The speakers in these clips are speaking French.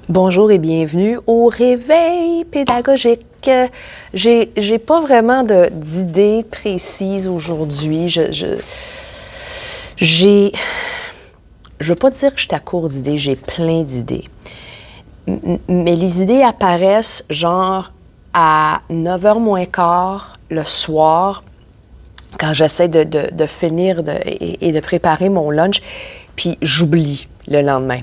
Bonjour et bienvenue au Réveil pédagogique. J'ai pas vraiment d'idées précises aujourd'hui. Je veux pas dire que je suis à court d'idées, j'ai plein d'idées. Mais les idées apparaissent genre à 9h moins quart le soir, quand j'essaie de finir et de préparer mon lunch, puis j'oublie le lendemain.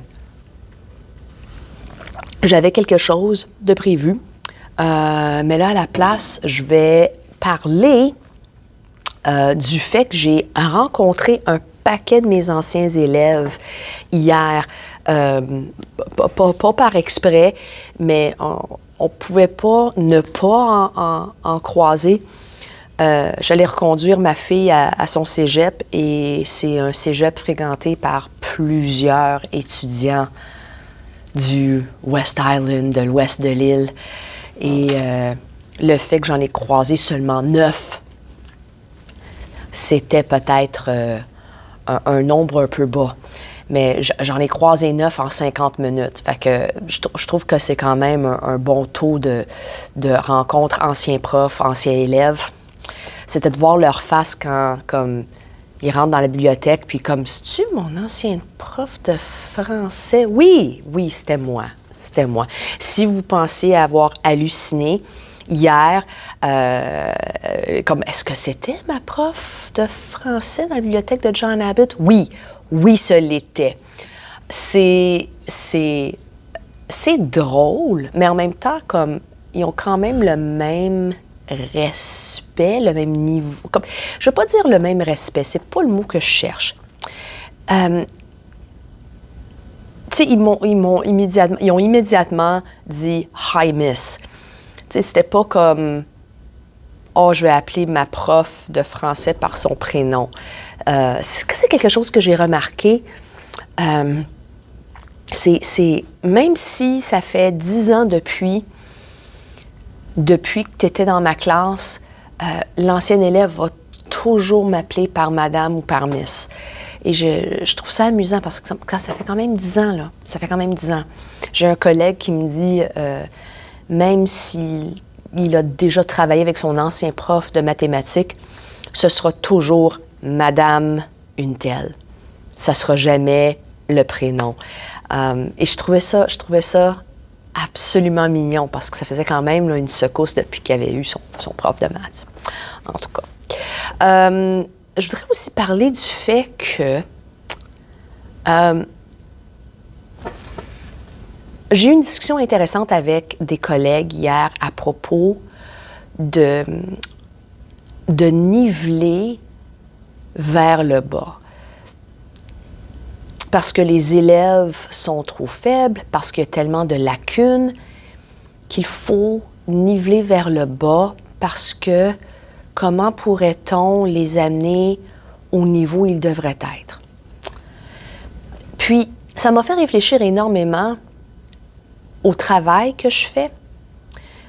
J'avais quelque chose de prévu, mais là, à la place, je vais parler du fait que j'ai rencontré un paquet de mes anciens élèves hier, pas par exprès, mais on pouvait pas ne pas en croiser. J'allais reconduire ma fille à son cégep et c'est un cégep fréquenté par plusieurs étudiants du West Island, de l'ouest de l'île. Et le fait que j'en ai croisé seulement 9, c'était peut-être un nombre un peu bas. Mais j'en ai croisé 9 en 50 minutes. Fait que je trouve que c'est quand même un bon taux de rencontres anciens profs, anciens élèves. C'était de voir leur face quand, comme, ils rentrent dans la bibliothèque, puis comme, c'est-tu mon ancien prof de français? Oui, c'était moi. C'était moi. Si vous pensez avoir halluciné hier, comme, est-ce que c'était ma prof de français dans la bibliothèque de John Abbott? Oui, ce l'était. C'est drôle, mais en même temps, comme, ils ont quand même le même respect, le même niveau. Comme, je ne veux pas dire le même respect, c'est pas le mot que je cherche. Tu sais, ils ont immédiatement dit « Hi, Miss ». Tu sais, c'était pas comme « Oh, je vais appeler ma prof de français par son prénom ». C'est quelque chose que j'ai remarqué. C'est même si ça fait 10 ans depuis que tu étais dans ma classe, l'ancien élève va toujours m'appeler par madame ou par miss. Et je trouve ça amusant parce que ça fait quand même 10 ans, là. Ça fait quand même 10 ans. J'ai un collègue qui me dit, même s'il a déjà travaillé avec son ancien prof de mathématiques, ce sera toujours madame une telle. Ça sera jamais le prénom. Et je trouvais ça absolument mignon parce que ça faisait quand même là, une secousse depuis qu'il avait eu son prof de maths. En tout cas. Je voudrais aussi parler du fait que j'ai eu une discussion intéressante avec des collègues hier à propos de niveler vers le bas. Parce que les élèves sont trop faibles, parce qu'il y a tellement de lacunes qu'il faut niveler vers le bas parce que comment pourrait-on les amener au niveau où ils devraient être? Puis, ça m'a fait réfléchir énormément au travail que je fais,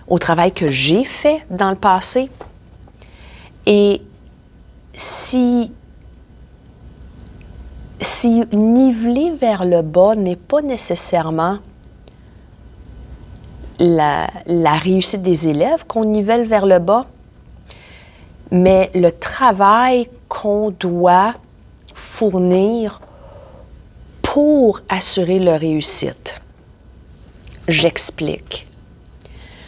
au travail que j'ai fait dans le passé. Et si niveler vers le bas n'est pas nécessairement la réussite des élèves qu'on nivelle vers le bas, mais le travail qu'on doit fournir pour assurer leur réussite. J'explique.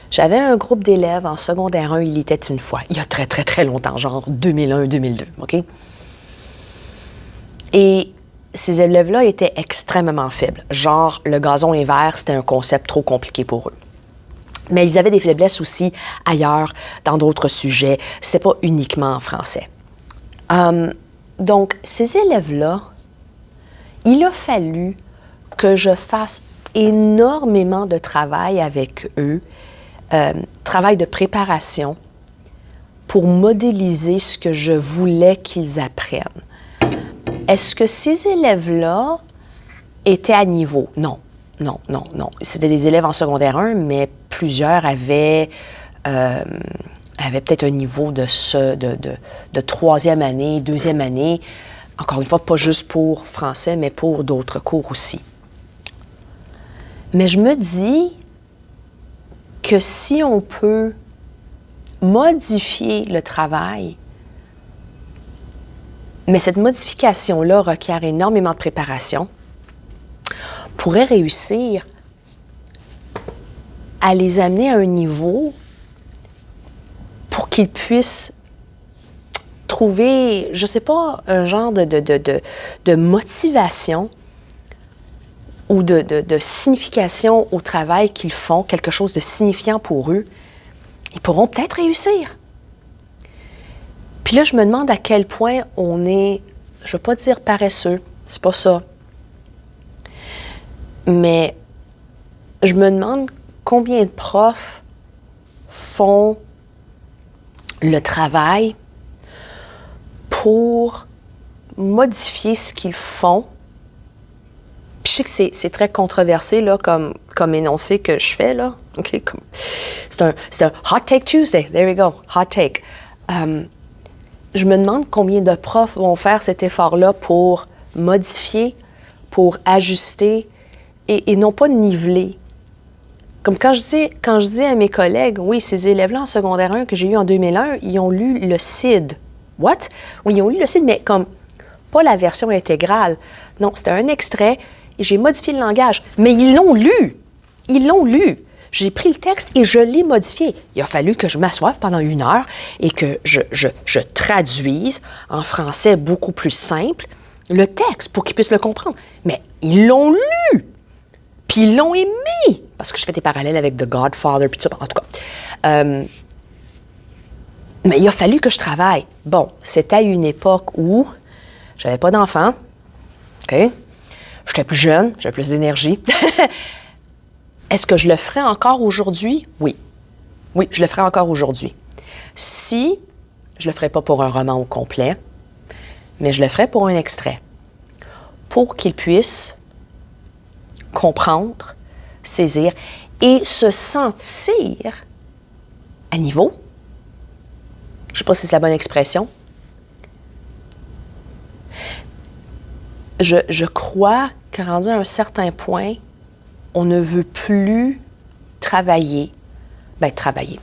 J'avais un groupe d'élèves en secondaire 1, il était une fois, il y a très, très, très longtemps, genre 2001-2002, OK? Et ces élèves-là étaient extrêmement faibles. Genre, le gazon est vert, c'était un concept trop compliqué pour eux. Mais ils avaient des faiblesses aussi ailleurs, dans d'autres sujets. C'est pas uniquement en français. Donc, ces élèves-là, il a fallu que je fasse énormément de travail avec eux, travail de préparation, pour modéliser ce que je voulais qu'ils apprennent. Est-ce que ces élèves-là étaient à niveau? Non. C'était des élèves en secondaire 1, mais plusieurs avaient peut-être un niveau de troisième année, deuxième année. Encore une fois, pas juste pour français, mais pour d'autres cours aussi. Mais je me dis que si on peut modifier le travail, mais cette modification-là requiert énormément de préparation, pourrait réussir à les amener à un niveau pour qu'ils puissent trouver, je ne sais pas, un genre de motivation ou de signification au travail qu'ils font, quelque chose de signifiant pour eux. Ils pourront peut-être réussir. Puis là, je me demande à quel point on est, je ne veux pas dire paresseux, c'est pas ça. Mais je me demande combien de profs font le travail pour modifier ce qu'ils font. Puis je sais que c'est très controversé là, comme énoncé que je fais, là. Okay, c'est un Hot Take Tuesday. There we go. Hot Take. Je me demande combien de profs vont faire cet effort-là pour modifier, pour ajuster et non pas niveler. Comme quand je dis à mes collègues, oui, ces élèves-là en secondaire 1 que j'ai eu en 2001, ils ont lu le CID. What? Oui, ils ont lu le CID, mais comme pas la version intégrale. Non, c'était un extrait et j'ai modifié le langage. Mais ils l'ont lu. Ils l'ont lu. J'ai pris le texte et je l'ai modifié. Il a fallu que je m'assoive pendant 1 heure et que je traduise en français beaucoup plus simple le texte pour qu'ils puissent le comprendre. Mais ils l'ont lu. Puis ils l'ont aimé. Parce que je fais des parallèles avec The Godfather, puis tout ça, en tout cas. Mais il a fallu que je travaille. Bon, c'était à une époque où j'avais pas d'enfant. OK? J'étais plus jeune, j'avais plus d'énergie. Est-ce que je le ferais encore aujourd'hui? Oui. Oui, je le ferais encore aujourd'hui. Si, je le ferais pas pour un roman au complet, mais je le ferais pour un extrait. Pour qu'il puisse comprendre, saisir et se sentir à niveau. Je ne sais pas si c'est la bonne expression. Je crois que rendu à un certain point, on ne veut plus travailler. Travailler.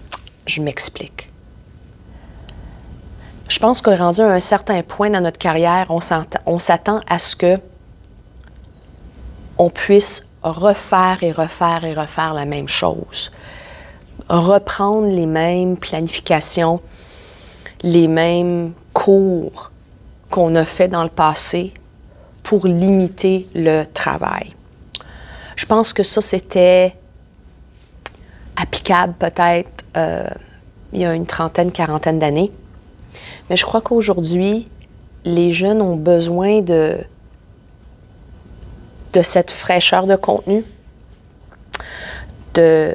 Je m'explique. Je pense que rendu à un certain point dans notre carrière, on s'attend à ce que on puisse refaire et refaire et refaire la même chose. Reprendre les mêmes planifications, les mêmes cours qu'on a fait dans le passé pour limiter le travail. Je pense que ça, c'était applicable peut-être il y a une trentaine, quarantaine d'années. Mais je crois qu'aujourd'hui, les jeunes ont besoin de cette fraîcheur de contenu, d'un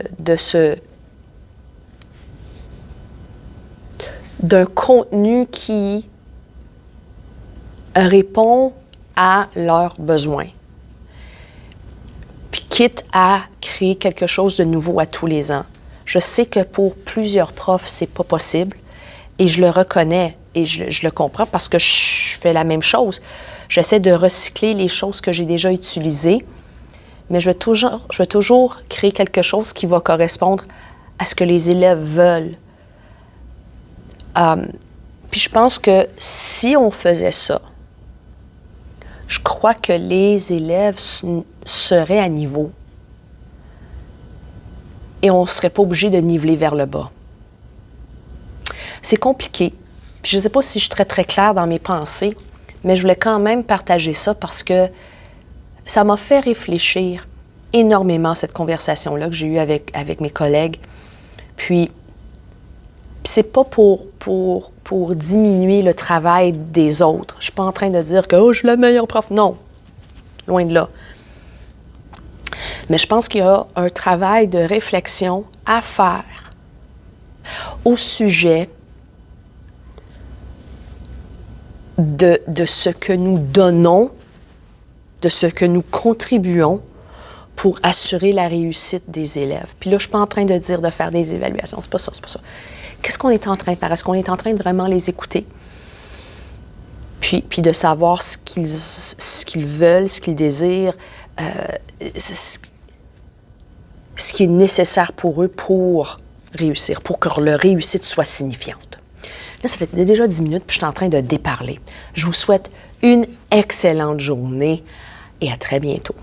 contenu qui répond à leurs besoins. Puis quitte à créer quelque chose de nouveau à tous les ans. Je sais que pour plusieurs profs, c'est pas possible et je le reconnais et je le comprends parce que je fais la même chose. J'essaie de recycler les choses que j'ai déjà utilisées, mais je vais toujours créer quelque chose qui va correspondre à ce que les élèves veulent. Puis je pense que si on faisait ça, je crois que les élèves seraient à niveau et on ne serait pas obligé de niveler vers le bas. C'est compliqué. Puis je ne sais pas si je suis très, très claire dans mes pensées, mais je voulais quand même partager ça parce que ça m'a fait réfléchir énormément cette conversation-là que j'ai eue avec mes collègues. Puis c'est pas pour diminuer le travail des autres. Je suis pas en train de dire que je suis la meilleure prof. Non, loin de là. Mais je pense qu'il y a un travail de réflexion à faire au sujet de ce que nous donnons, de ce que nous contribuons pour assurer la réussite des élèves. Puis là, je ne suis pas en train de dire de faire des évaluations. C'est pas ça. Qu'est-ce qu'on est en train de faire? Est-ce qu'on est en train de vraiment les écouter? Puis de savoir ce qu'ils veulent, ce qu'ils désirent, ce qui est nécessaire pour eux pour réussir, pour que leur réussite soit signifiante. Là, ça fait déjà 10 minutes, puis je suis en train de déparler. Je vous souhaite une excellente journée et à très bientôt.